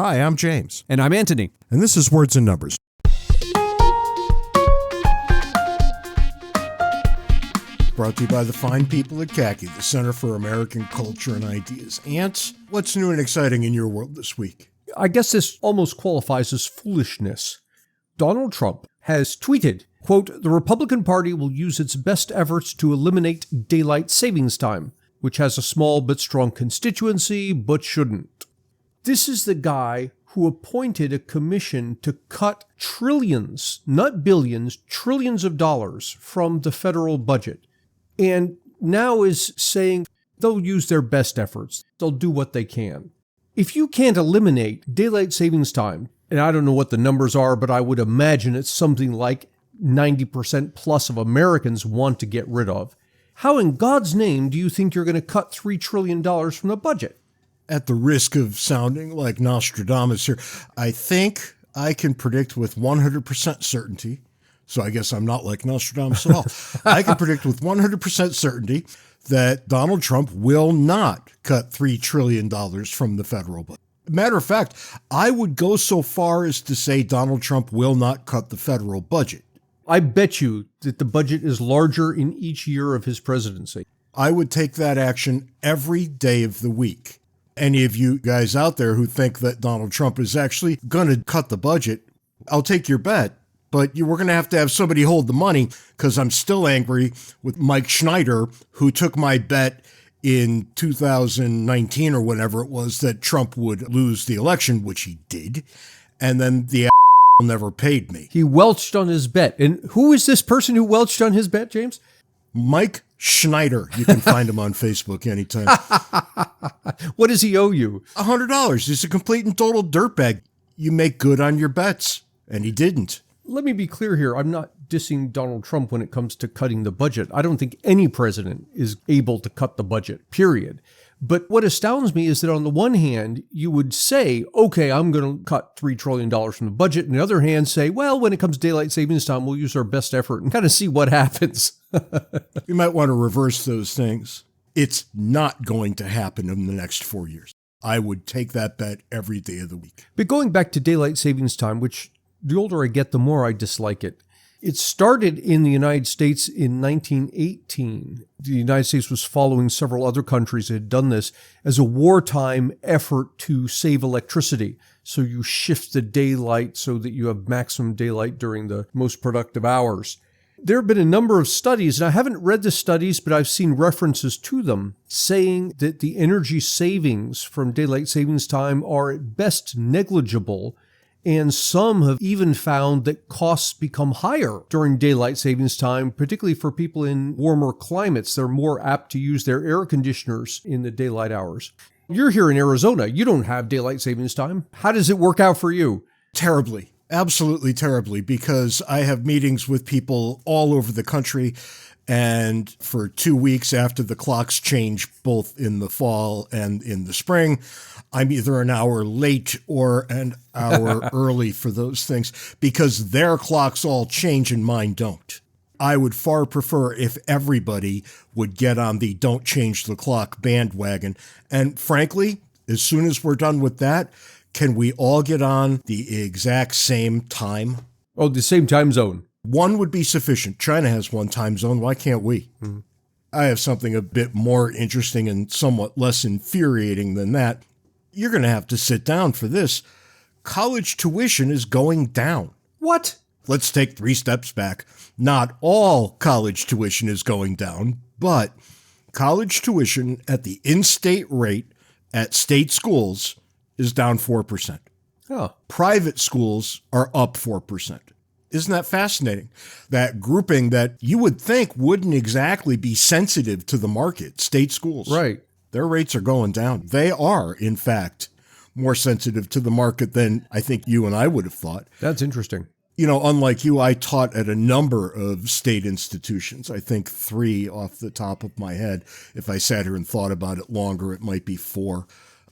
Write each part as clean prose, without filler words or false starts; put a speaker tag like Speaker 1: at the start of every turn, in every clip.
Speaker 1: Hi, I'm James.
Speaker 2: And I'm Antony.
Speaker 1: And this is Words and Numbers. Brought to you by the fine people at CACI, the Center for American Culture and Ideas. Ants, what's new and exciting in your world this week?
Speaker 2: I guess this almost qualifies as foolishness. Donald Trump has tweeted, quote, "The Republican Party will use its best efforts to eliminate daylight savings time, which has a small but strong constituency, but shouldn't." This is the guy who appointed a commission to cut trillions, not billions, trillions of dollars from the federal budget. And now is saying they'll use their best efforts. They'll do what they can. If you can't eliminate daylight savings time, and I don't know what the numbers are, but I would imagine it's something like 90% plus of Americans want to get rid of, how in God's name do you think you're going to cut $3 trillion from the budget?
Speaker 1: At the risk of sounding like Nostradamus here, I think I can predict with 100% certainty, so I guess I'm not like Nostradamus at all. I can predict with 100% certainty that Donald Trump will not cut $3 trillion from the federal budget. Matter of fact, I would go so far as to say Donald Trump will not cut the federal budget.
Speaker 2: I bet you that the budget is larger in each year of his presidency.
Speaker 1: I would take that action every day of the week. Any of you guys out there who think that Donald Trump is actually going to cut the budget, I'll take your bet. But we're going to have somebody hold the money, because I'm still angry with Mike Schneider, who took my bet in 2019 or whenever it was that Trump would lose the election, which he did. And then the never paid me.
Speaker 2: He welched on his bet. And who is this person who welched on his bet, James?
Speaker 1: Mike Schneider. You can find him on Facebook anytime.
Speaker 2: What does he owe you?
Speaker 1: $100. He's a complete and total dirtbag. You make good on your bets. And he didn't.
Speaker 2: Let me be clear here. I'm not dissing Donald Trump when it comes to cutting the budget. I don't think any president is able to cut the budget, period. But what astounds me is that on the one hand, you would say, okay, I'm going to cut $3 trillion from the budget. And on the other hand, say, well, when it comes to daylight savings time, we'll use our best effort and kind of see what happens.
Speaker 1: You might want to reverse those things. It's not going to happen in the next 4 years. I would take that bet every day of the week.
Speaker 2: But going back to daylight savings time, which the older I get, the more I dislike it. It started in the United States in 1918. The United States was following several other countries that had done this as a wartime effort to save electricity. So you shift the daylight so that you have maximum daylight during the most productive hours. There have been a number of studies, and I haven't read the studies, but I've seen references to them, saying that the energy savings from daylight savings time are at best negligible. And some have even found that costs become higher during daylight savings time, particularly for people in warmer climates. They're more apt to use their air conditioners in the daylight hours. You're here in Arizona. You don't have daylight savings time. How does it work out for you?
Speaker 1: Terribly. Absolutely terribly, because I have meetings with people all over the country. And for 2 weeks after the clocks change, both in the fall and in the spring, I'm either an hour late or an hour early for those things, because their clocks all change and mine don't. I would far prefer if everybody would get on the don't change the clock bandwagon. And frankly, as soon as we're done with that, can we all get on the exact same time?
Speaker 2: Oh, the same time zone.
Speaker 1: One would be sufficient. China has one time zone. Why can't we? Mm-hmm. I have something a bit more interesting and somewhat less infuriating than that. You're going to have to sit down for this. College tuition is going down.
Speaker 2: What?
Speaker 1: Let's take 3 steps back. Not all college tuition is going down, but college tuition at the in-state rate at state schools is down 4%.
Speaker 2: Oh.
Speaker 1: Private schools are up 4%. Isn't that fascinating? That grouping that you would think wouldn't exactly be sensitive to the market, state schools.
Speaker 2: Right.
Speaker 1: Their rates are going down. They are, in fact, more sensitive to the market than I think you and I would have thought.
Speaker 2: That's interesting.
Speaker 1: You know, unlike you, I taught at a number of state institutions. I think 3 off the top of my head. If I sat here and thought about it longer, it might be 4.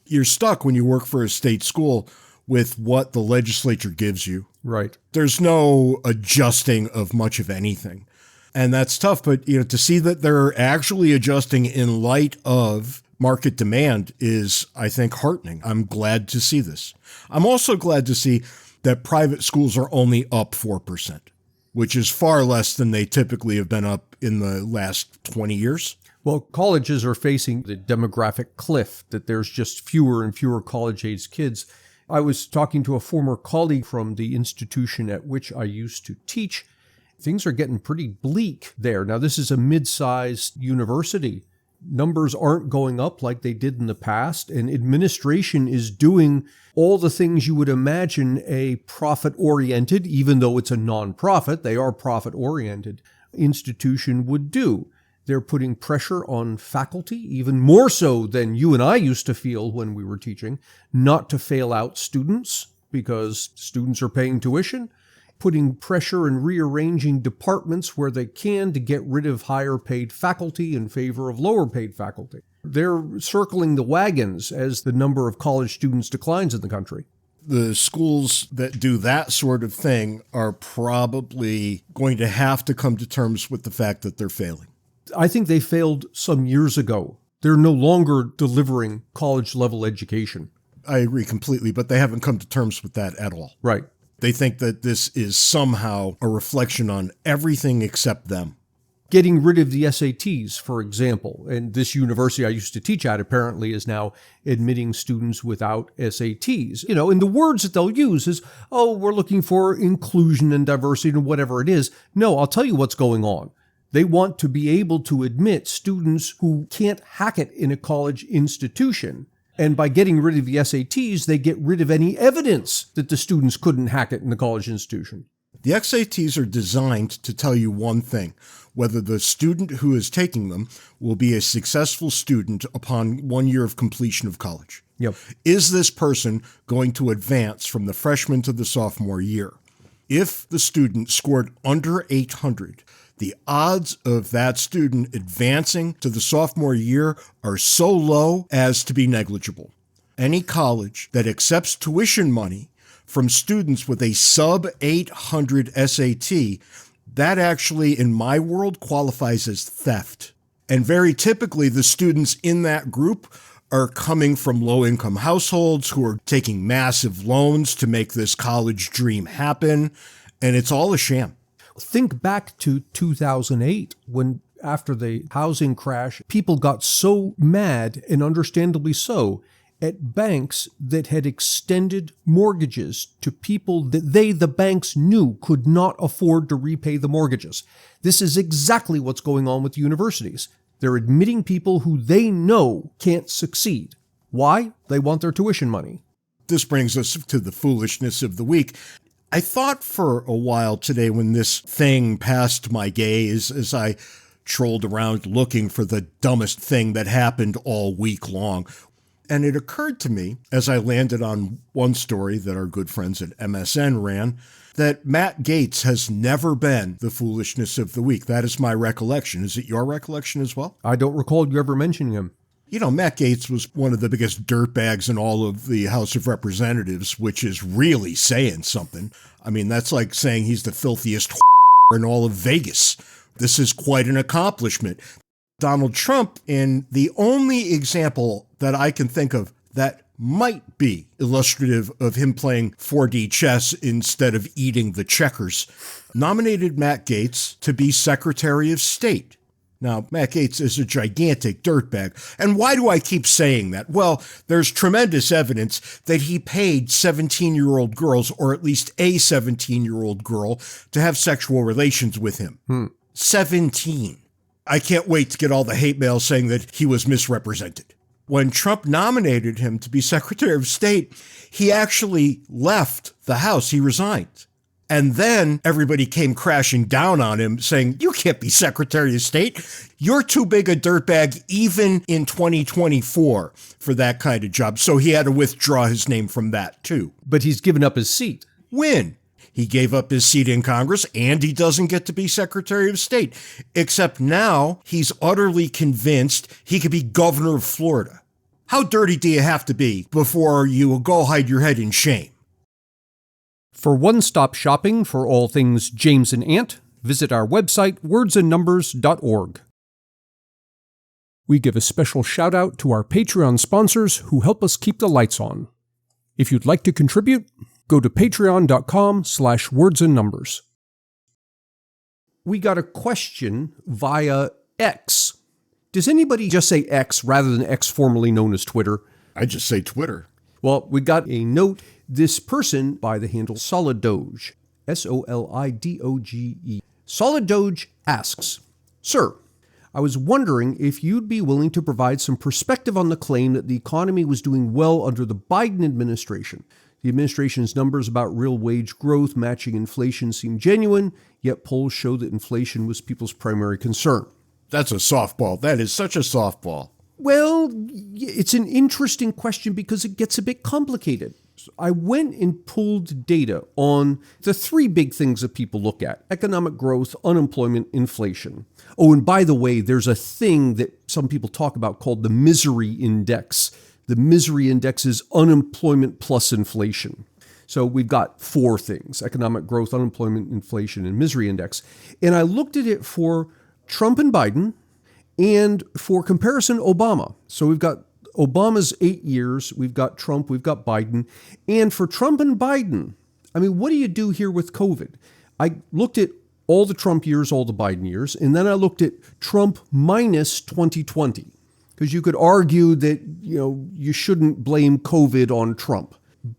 Speaker 1: You're stuck when you work for a state school with what the legislature gives you.
Speaker 2: Right.
Speaker 1: There's no adjusting of much of anything. And that's tough. But, you know, to see that they're actually adjusting in light of market demand is, I think, heartening. I'm glad to see this. I'm also glad to see that private schools are only up 4%, which is far less than they typically have been up in the last 20 years.
Speaker 2: Well, colleges are facing the demographic cliff, that there's just fewer and fewer college-age kids. I was talking to a former colleague from the institution at which I used to teach. Things are getting pretty bleak there. Now, this is a mid-sized university. Numbers aren't going up like they did in the past, and administration is doing all the things you would imagine a profit-oriented, even though it's a nonprofit, they are profit-oriented, institution would do. They're putting pressure on faculty, even more so than you and I used to feel when we were teaching, not to fail out students because students are paying tuition, putting pressure and rearranging departments where they can to get rid of higher paid faculty in favor of lower paid faculty. They're circling the wagons as the number of college students declines in the country.
Speaker 1: The schools that do that sort of thing are probably going to have to come to terms with the fact that they're failing.
Speaker 2: I think they failed some years ago. They're no longer delivering college-level education.
Speaker 1: I agree completely, but they haven't come to terms with that at all.
Speaker 2: Right.
Speaker 1: They think that this is somehow a reflection on everything except them.
Speaker 2: Getting rid of the SATs, for example, and this university I used to teach at apparently is now admitting students without SATs. And the words that they'll use is, oh, we're looking for inclusion and diversity and whatever it is. No, I'll tell you what's going on. They want to be able to admit students who can't hack it in a college institution. And by getting rid of the SATs, they get rid of any evidence that the students couldn't hack it in the college institution.
Speaker 1: The SATs are designed to tell you one thing, whether the student who is taking them will be a successful student upon 1 year of completion of college.
Speaker 2: Yep.
Speaker 1: Is this person going to advance from the freshman to the sophomore year? If the student scored under 800, the odds of that student advancing to the sophomore year are so low as to be negligible. Any college that accepts tuition money from students with a sub 800 SAT, that actually, in my world, qualifies as theft. And very typically, the students in that group are coming from low-income households who are taking massive loans to make this college dream happen, and it's all a sham.
Speaker 2: Think back to 2008 when, after the housing crash, people got so mad, and understandably so, at banks that had extended mortgages to people that the banks knew could not afford to repay the mortgages. This is exactly what's going on with universities. They're admitting people who they know can't succeed. Why? They want their tuition money.
Speaker 1: This brings us to the foolishness of the week. I thought for a while today when this thing passed my gaze as I trolled around looking for the dumbest thing that happened all week long. And it occurred to me, as I landed on one story that our good friends at MSN ran, that Matt Gaetz has never been the foolishness of the week. That is my recollection. Is it your recollection as well?
Speaker 2: I don't recall you ever mentioning him.
Speaker 1: Matt Gaetz was one of the biggest dirtbags in all of the House of Representatives, which is really saying something. I mean, that's like saying he's the filthiest in all of Vegas. This is quite an accomplishment. Donald Trump, in the only example that I can think of that might be illustrative of him playing 4D chess instead of eating the checkers, nominated Matt Gaetz to be Secretary of State. Now, Matt Gaetz is a gigantic dirtbag. And why do I keep saying that? Well, there's tremendous evidence that he paid 17-year-old girls, or at least a 17-year-old girl, to have sexual relations with him. 17. I can't wait to get all the hate mail saying that he was misrepresented. When Trump nominated him to be Secretary of State, he actually left the House. He resigned. And then everybody came crashing down on him saying, you can't be Secretary of State. You're too big a dirtbag even in 2024 for that kind of job. So he had to withdraw his name from that too.
Speaker 2: But he's given up his seat.
Speaker 1: When? He gave up his seat in Congress and he doesn't get to be Secretary of State. Except now he's utterly convinced he could be governor of Florida. How dirty do you have to be before you go hide your head in shame?
Speaker 2: For one-stop shopping for all things James and Ant, visit our website, wordsandnumbers.org. We give a special shout out to our Patreon sponsors who help us keep the lights on. If you'd like to contribute, go to patreon.com/wordsandnumbers. We got a question via X. Does anybody just say X rather than X formerly known as Twitter?
Speaker 1: I just say Twitter.
Speaker 2: Well, we got a note. This person by the handle Solidoge, Solidoge. Solidoge asks, Sir, I was wondering if you'd be willing to provide some perspective on the claim that the economy was doing well under the Biden administration. The administration's numbers about real wage growth matching inflation seem genuine, yet polls show that inflation was people's primary concern.
Speaker 1: That's a softball. That is such a softball.
Speaker 2: Well, it's an interesting question because it gets a bit complicated. I went and pulled data on the three big things that people look at: economic growth, unemployment, inflation. Oh, and by the way, there's a thing that some people talk about called the misery index. The misery index is unemployment plus inflation. So we've got four things: economic growth, unemployment, inflation, and misery index. And I looked at it for Trump and Biden and for comparison, Obama. So we've got Obama's 8 years, we've got Trump, we've got Biden. And for Trump and Biden, I mean, what do you do here with COVID? I looked at all the Trump years, all the Biden years, and then I looked at Trump minus 2020, because you could argue that, you shouldn't blame COVID on Trump.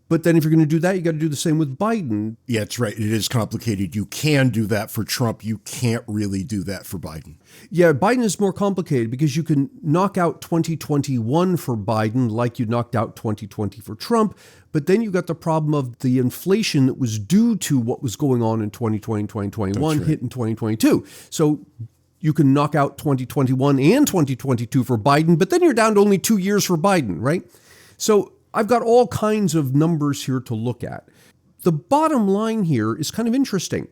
Speaker 2: But then if you're going to do that, you got to do the same with Biden.
Speaker 1: Yeah, that's right. It is complicated. You can do that for Trump. You can't really do that for Biden.
Speaker 2: Yeah, Biden is more complicated because you can knock out 2021 for Biden like you knocked out 2020 for Trump. But then you got the problem of the inflation that was due to what was going on in 2020 and 2021 hit in 2022. So you can knock out 2021 and 2022 for Biden, but then you're down to only 2 years for Biden, right? So I've got all kinds of numbers here to look at. The bottom line here is kind of interesting.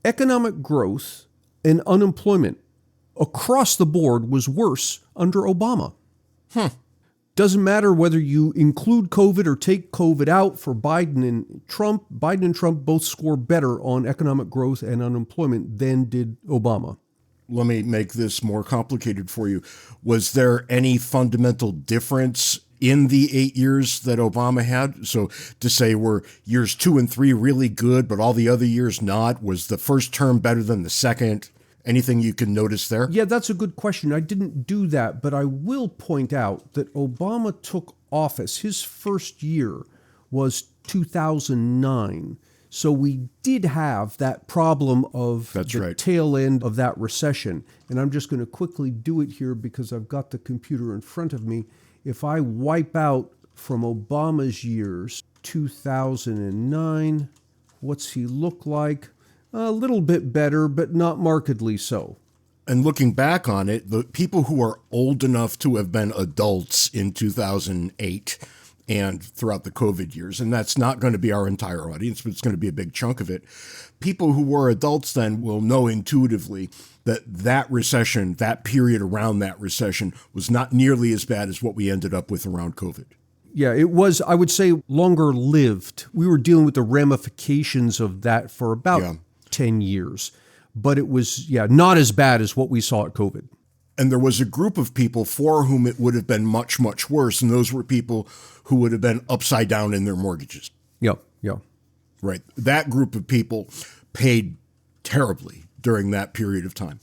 Speaker 2: Economic growth and unemployment across the board was worse under Obama. Doesn't matter whether you include COVID or take COVID out for Biden and Trump. Biden and Trump both score better on economic growth and unemployment than did Obama.
Speaker 1: Let me make this more complicated for you. Was there any fundamental difference in the 8 years that Obama had? So to say were years 2 and 3 really good, but all the other years not? Was the first term better than the second? Anything you can notice there?
Speaker 2: Yeah, that's a good question. I didn't do that, but I will point out that Obama took office. His first year was 2009. So we did have that problem of tail end of that recession. And I'm just going to quickly do it here because I've got the computer in front of me. If I wipe out from Obama's years, 2009, what's he look like? A little bit better, but not markedly so.
Speaker 1: And looking back on it, the people who are old enough to have been adults in 2008 and throughout the COVID years, and that's not going to be our entire audience, but it's going to be a big chunk of it. People who were adults then will know intuitively that recession, that period around that recession, was not nearly as bad as what we ended up with around COVID.
Speaker 2: Yeah, it was, I would say, longer lived. We were dealing with the ramifications of that for about 10 years. But it was, not as bad as what we saw at COVID.
Speaker 1: And there was a group of people for whom it would have been much, much worse. And those were people who would have been upside down in their mortgages.
Speaker 2: Yeah.
Speaker 1: Right. That group of people paid terribly during that period of time.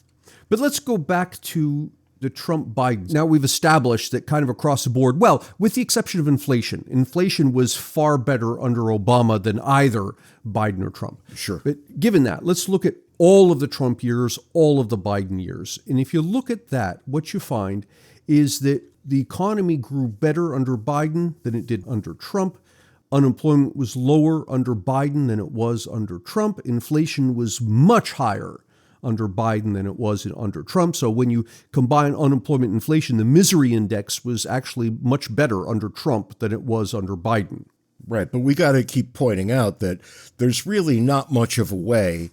Speaker 2: But let's go back to the Trump-Biden. Now we've established that kind of across the board, well, with the exception of inflation. Inflation was far better under Obama than either Biden or Trump.
Speaker 1: Sure.
Speaker 2: But given that, let's look at all of the Trump years, all of the Biden years. And if you look at that, what you find is that the economy grew better under Biden than it did under Trump. Unemployment was lower under Biden than it was under Trump. Inflation was much higher under Biden than it was under Trump. So when you combine unemployment and inflation, the misery index was actually much better under Trump than it was under Biden.
Speaker 1: Right. But we got to keep pointing out that there's really not much of a way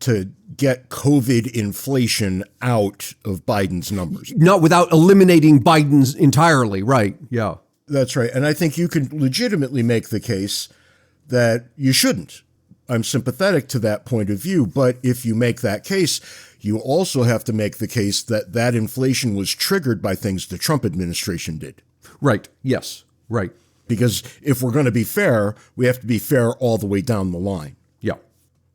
Speaker 1: to get COVID inflation out of Biden's numbers.
Speaker 2: Not without eliminating Biden's entirely, right? Yeah.
Speaker 1: That's right. And I think you can legitimately make the case that you shouldn't. I'm sympathetic to that point of view. But if you make that case, you also have to make the case that that inflation was triggered by things the Trump administration did.
Speaker 2: Right. Yes. Right.
Speaker 1: Because if we're going to be fair, we have to be fair all the way down the line.
Speaker 2: Yeah.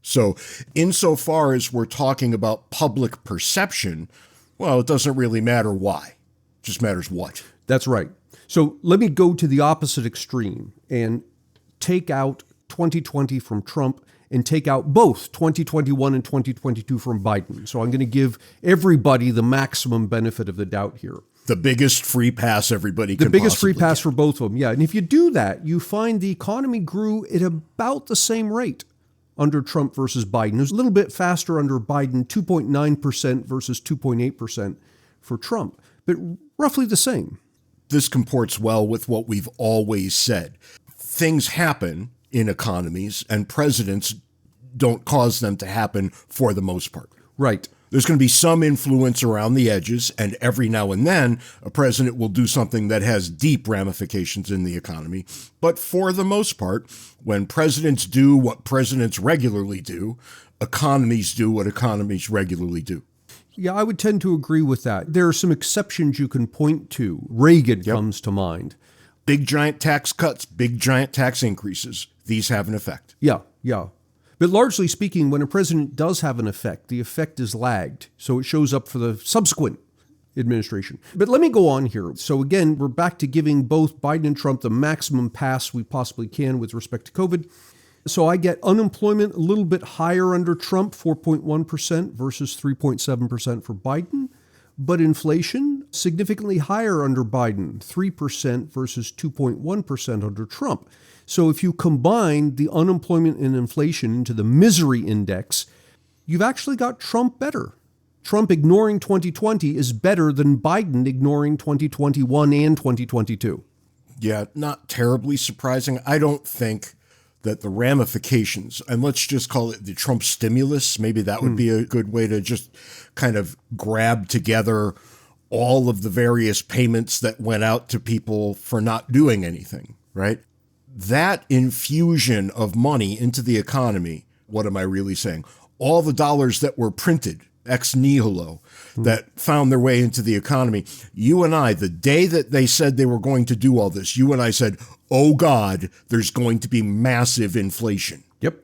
Speaker 1: So insofar as we're talking about public perception, well, it doesn't really matter why. It just matters what.
Speaker 2: That's right. So let me go to the opposite extreme and take out 2020 from Trump and take out both 2021 and 2022 from Biden. So I'm going to give everybody the maximum benefit of the doubt here.
Speaker 1: The biggest free pass everybody can
Speaker 2: The biggest free
Speaker 1: possibly
Speaker 2: pass
Speaker 1: get.
Speaker 2: for both of them, yeah. And if you do that, you find the economy grew at about the same rate under Trump versus Biden. It was a little bit faster under Biden, 2.9% versus 2.8% for Trump, but roughly the same.
Speaker 1: This comports well with what we've always said. Things happen in economies, and presidents don't cause them to happen for the most part.
Speaker 2: Right.
Speaker 1: There's going to be some influence around the edges, and every now and then a president will do something that has deep ramifications in the economy. But for the most part, when presidents do what presidents regularly do, economies do what economies regularly do.
Speaker 2: Yeah, I would tend to agree with that. There are some exceptions you can point to. Reagan comes to mind.
Speaker 1: Big giant tax cuts, big giant tax increases. These have an effect.
Speaker 2: Yeah. But largely speaking, when a president does have an effect, the effect is lagged. So it shows up for the subsequent administration. But let me go on here. So again, we're back to giving both Biden and Trump the maximum pass we possibly can with respect to COVID. So I get unemployment a little bit higher under Trump, 4.1% versus 3.7% for Biden. But inflation significantly higher under Biden, 3% versus 2.1% under Trump. So if you combine the unemployment and inflation into the misery index, you've actually got Trump better. Trump ignoring 2020 is better than Biden ignoring 2021 and 2022.
Speaker 1: Yeah, not terribly surprising. I don't think that the ramifications, and let's just call it the Trump stimulus, maybe that would be a good way to just kind of grab together all of the various payments that went out to people for not doing anything, right? That infusion of money into the economy, what am I really saying? All the dollars that were printed ex nihilo that found their way into the economy. You and I, the day that they said they were going to do all this, you and I said, oh God, there's going to be massive inflation.
Speaker 2: Yep.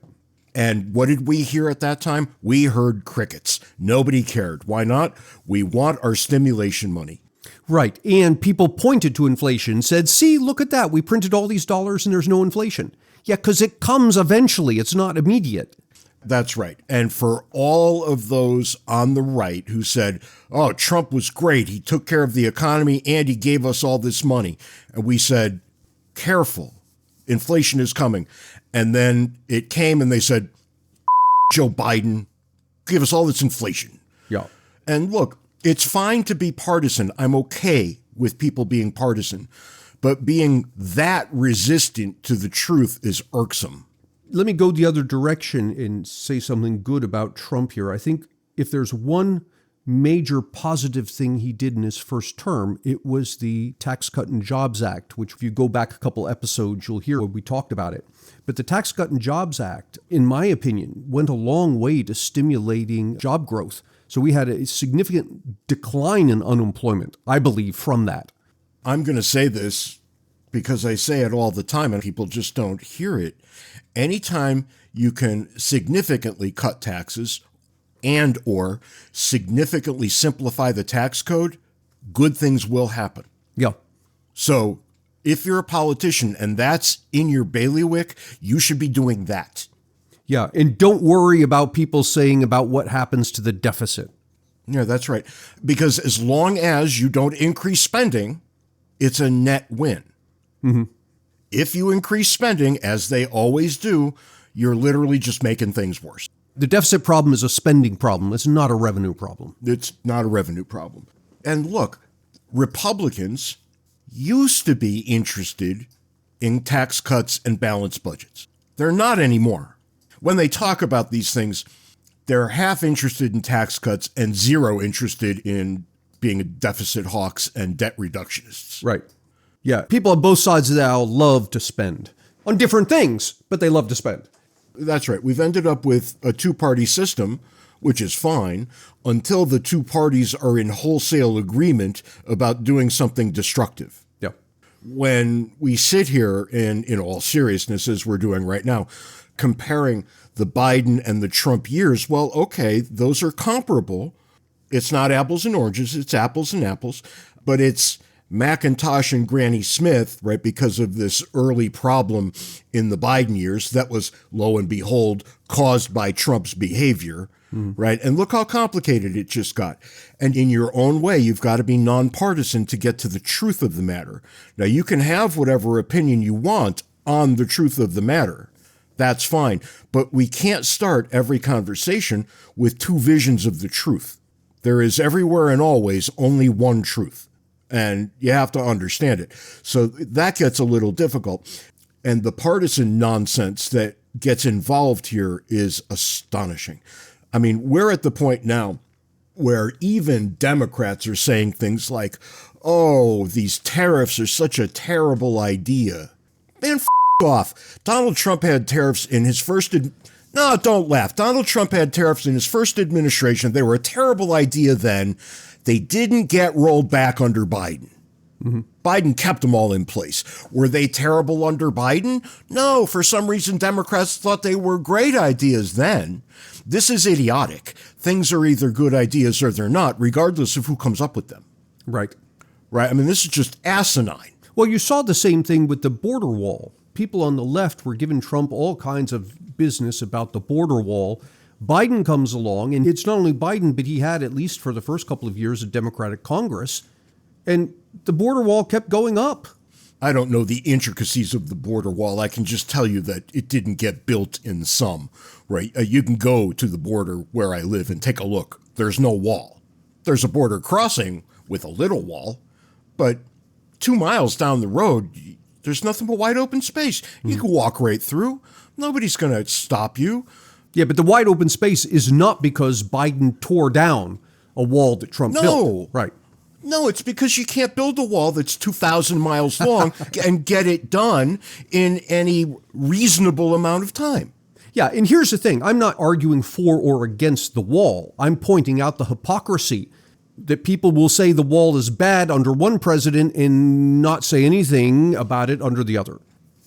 Speaker 1: And what did we hear at that time? We heard crickets. Nobody cared. Why not? We want our stimulation money.
Speaker 2: Right. And people pointed to inflation, said, see, look at that. We printed all these dollars and there's no inflation. Yeah, because it comes eventually. It's not immediate.
Speaker 1: That's right. And for all of those on the right who said, oh, Trump was great. He took care of the economy and he gave us all this money. And we said, careful, inflation is coming. And then it came and they said, Joe Biden, give us all this inflation.
Speaker 2: Yeah.
Speaker 1: And look, it's fine to be partisan. I'm okay with people being partisan. But being that resistant to the truth is irksome.
Speaker 2: Let me go the other direction and say something good about Trump here. I think if there's one major positive thing he did in his first term, it was the Tax Cut and Jobs Act, which if you go back a couple episodes, you'll hear when we talked about it. But the Tax Cut and Jobs Act, in my opinion, went a long way to stimulating job growth. So we had a significant decline in unemployment, I believe, from that.
Speaker 1: I'm going to say this because I say it all the time and people just don't hear it. Anytime you can significantly cut taxes and or significantly simplify the tax code, good things will happen.
Speaker 2: Yeah.
Speaker 1: So if you're a politician and that's in your bailiwick, you should be doing that.
Speaker 2: Yeah, and don't worry about people saying about what happens to the deficit.
Speaker 1: Yeah, that's right. Because as long as you don't increase spending, it's a net win.
Speaker 2: Mm-hmm.
Speaker 1: If you increase spending, as they always do, you're literally just making things worse.
Speaker 2: The deficit problem is a spending problem. It's not a revenue problem.
Speaker 1: It's not a revenue problem. And look, Republicans used to be interested in tax cuts and balanced budgets. They're not anymore. When they talk about these things, they're half interested in tax cuts and zero interested in being deficit hawks and debt reductionists.
Speaker 2: Right. Yeah. People on both sides of the aisle love to spend on different things, but they love to spend.
Speaker 1: That's right. We've ended up with a two-party system, which is fine, until the two parties are in wholesale agreement about doing something destructive.
Speaker 2: Yeah.
Speaker 1: When we sit here in all seriousness, as we're doing right now, comparing the Biden and the Trump years, well, okay, those are comparable. It's not apples and oranges, it's apples and apples, but it's Macintosh and Granny Smith, right, because of this early problem in the Biden years that was, lo and behold, caused by Trump's behavior, right? And look how complicated it just got. And in your own way, you've got to be nonpartisan to get to the truth of the matter. Now, you can have whatever opinion you want on the truth of the matter. That's fine. But we can't start every conversation with two visions of the truth. There is everywhere and always only one truth. And you have to understand it. So that gets a little difficult. And the partisan nonsense that gets involved here is astonishing. I mean, we're at the point now where even Democrats are saying things like, oh, these tariffs are such a terrible idea. Man, off. Donald Trump had tariffs in his first... No, don't laugh. Donald Trump had tariffs in his first administration. They were a terrible idea then. They didn't get rolled back under Biden. Mm-hmm. Biden kept them all in place. Were they terrible under Biden? No, for some reason, Democrats thought they were great ideas then. This is idiotic. Things are either good ideas or they're not, regardless of who comes up with them.
Speaker 2: Right.
Speaker 1: Right. I mean, this is just asinine.
Speaker 2: Well, you saw the same thing with the border wall. People on the left were giving Trump all kinds of business about the border wall. Biden comes along, and it's not only Biden, but he had, at least for the first couple of years, a Democratic Congress, and the border wall kept going up.
Speaker 1: I don't know the intricacies of the border wall. I can just tell you that it didn't get built in some, right? You can go to the border where I live and take a look. There's no wall. There's a border crossing with a little wall, but 2 miles down the road, there's nothing but wide open space. You can walk right through. Nobody's going to stop you.
Speaker 2: Yeah, but the wide open space is not because Biden tore down a wall that Trump built. Right.
Speaker 1: No, it's because you can't build a wall that's 2,000 miles long and get it done in any reasonable amount of time.
Speaker 2: Yeah, and here's the thing. I'm not arguing for or against the wall. I'm pointing out the hypocrisy that people will say the wall is bad under one president and not say anything about it under the other.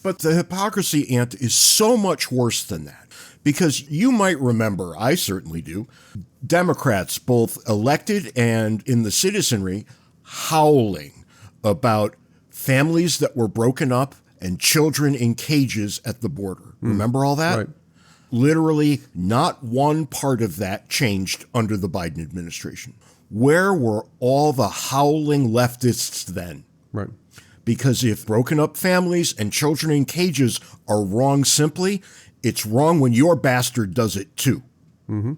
Speaker 1: But the hypocrisy, Ant, is so much worse than that. Because you might remember, I certainly do, Democrats, both elected and in the citizenry, howling about families that were broken up and children in cages at the border. Remember all that?
Speaker 2: Right.
Speaker 1: Literally, not one part of that changed under the Biden administration. Where were all the howling leftists then?
Speaker 2: Right.
Speaker 1: Because if broken up families and children in cages are wrong simply, it's wrong when your bastard does it too.
Speaker 2: Mm-hmm.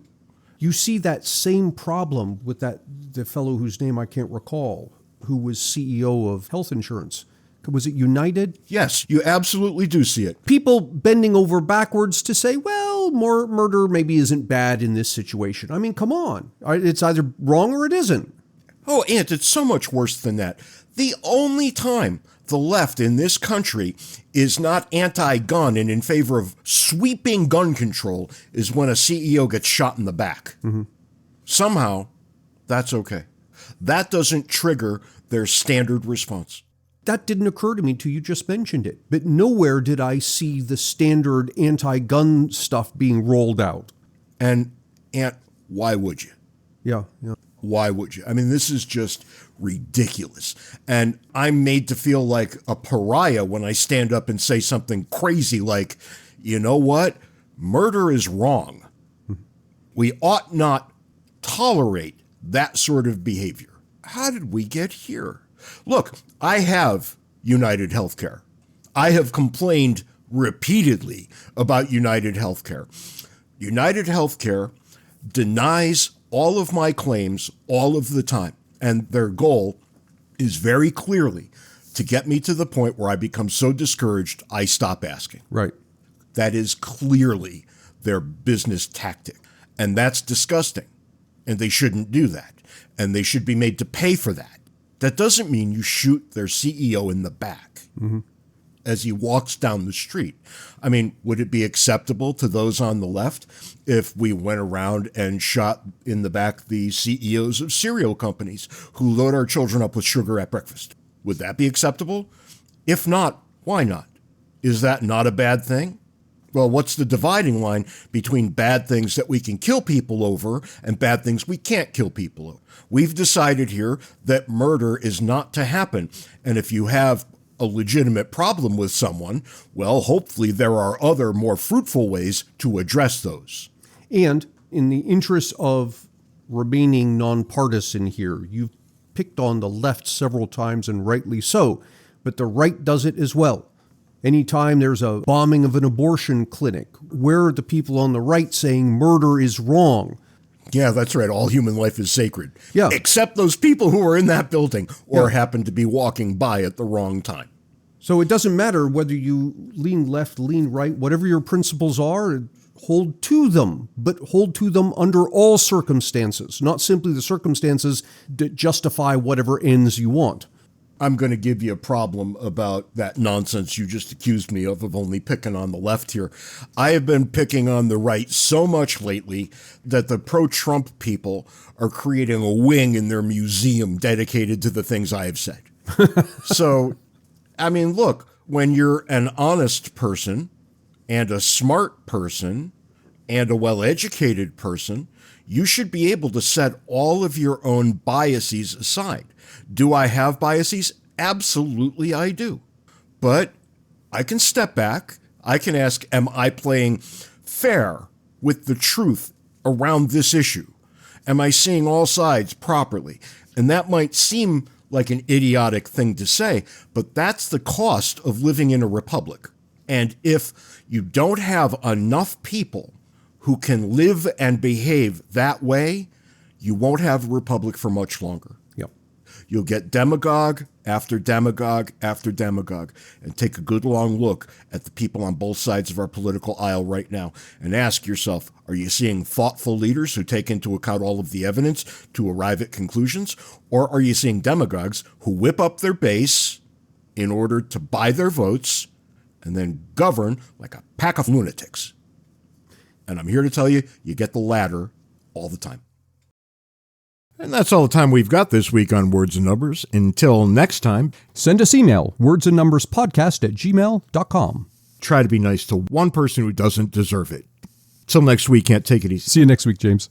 Speaker 2: You see that same problem with the fellow whose name I can't recall, who was CEO of health insurance. Was it United?
Speaker 1: Yes, you absolutely do see it.
Speaker 2: People bending over backwards to say, well, more murder maybe isn't bad in this situation. I mean, come on. It's either wrong or it isn't.
Speaker 1: Oh, Ant, it's so much worse than that. The only time the left in this country is not anti-gun and in favor of sweeping gun control is when a CEO gets shot in the back. Mm-hmm. Somehow, that's okay. That doesn't trigger their standard response.
Speaker 2: That didn't occur to me till you just mentioned it. But nowhere did I see the standard anti-gun stuff being rolled out.
Speaker 1: And why would you?
Speaker 2: Yeah.
Speaker 1: Why would you? I mean, this is just ridiculous. And I'm made to feel like a pariah when I stand up and say something crazy like, you know what? Murder is wrong. We ought not tolerate that sort of behavior. How did we get here? Look, I have United Healthcare. I have complained repeatedly about United Healthcare. United Healthcare denies all of my claims all of the time. And their goal is very clearly to get me to the point where I become so discouraged, I stop asking.
Speaker 2: Right.
Speaker 1: That is clearly their business tactic. And that's disgusting. And they shouldn't do that. And they should be made to pay for that. That doesn't mean you shoot their CEO in the back. Mm-hmm. as he walks down the street. I mean, would it be acceptable to those on the left if we went around and shot in the back the CEOs of cereal companies who load our children up with sugar at breakfast? Would that be acceptable? If not, why not? Is that not a bad thing? Well, what's the dividing line between bad things that we can kill people over and bad things we can't kill people over? We've decided here that murder is not to happen. And if you have a legitimate problem with someone, well, hopefully there are other more fruitful ways to address those.
Speaker 2: And in the interest of remaining nonpartisan here, you've picked on the left several times, and rightly so, but the right does it as well. Anytime there's a bombing of an abortion clinic, where are the people on the right saying murder is wrong?
Speaker 1: Yeah, that's right. All human life is sacred.
Speaker 2: Yeah.
Speaker 1: Except those people who are in that building or happen to be walking by at the wrong time.
Speaker 2: So it doesn't matter whether you lean left, lean right, whatever your principles are, hold to them, but hold to them under all circumstances, not simply the circumstances that justify whatever ends you want.
Speaker 1: I'm going to give you a problem about that nonsense you just accused me of only picking on the left here. I have been picking on the right so much lately that the pro-Trump people are creating a wing in their museum dedicated to the things I have said. So, I mean, look, when you're an honest person and a smart person and a well-educated person, you should be able to set all of your own biases aside. Do I have biases? Absolutely, I do. But I can step back. I can ask, am I playing fair with the truth around this issue? Am I seeing all sides properly? And that might seem like an idiotic thing to say, but that's the cost of living in a republic. And if you don't have enough people who can live and behave that way, you won't have a republic for much longer.
Speaker 2: Yep.
Speaker 1: You'll get demagogue after demagogue after demagogue, and take a good long look at the people on both sides of our political aisle right now and ask yourself, are you seeing thoughtful leaders who take into account all of the evidence to arrive at conclusions? Or are you seeing demagogues who whip up their base in order to buy their votes and then govern like a pack of lunatics? And I'm here to tell you, you get the latter all the time. And that's all the time we've got this week on Words and Numbers. Until next time,
Speaker 2: send us email, wordsandnumberspodcast@gmail.com.
Speaker 1: Try to be nice to one person who doesn't deserve it. Till next week, can't take it easy.
Speaker 2: See you next week, James.